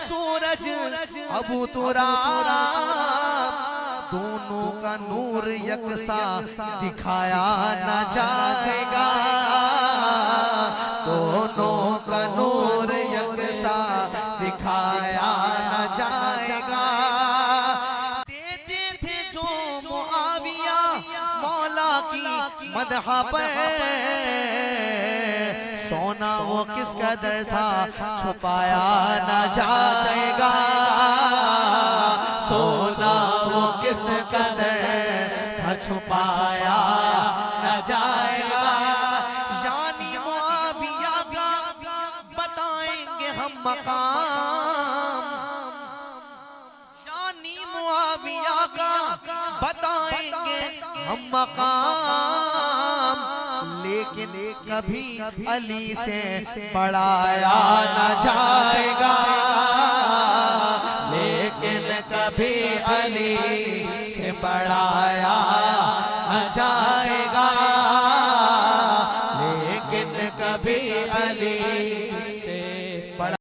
सूरज अबू तुराब, दोनों का नूर यकसा दिखाया न जाएगा, दोनों का नूर यकसा दिखाया न जाएगा। देते थे जो मुआविया मौला की मदह पर, सोना वो किस कदर था छुपाया न जाएगा, सोना वो किस कदर था छुपाया न जाएगा। यानी मुआविया का बताएंगे हम मकाम, यानी मुआविया का बताएंगे हम मकाम, लेकिन कभी अली से बढ़ाया न जाएगा, लेकिन कभी अली से बढ़ाया न जाएगा, लेकिन कभी अली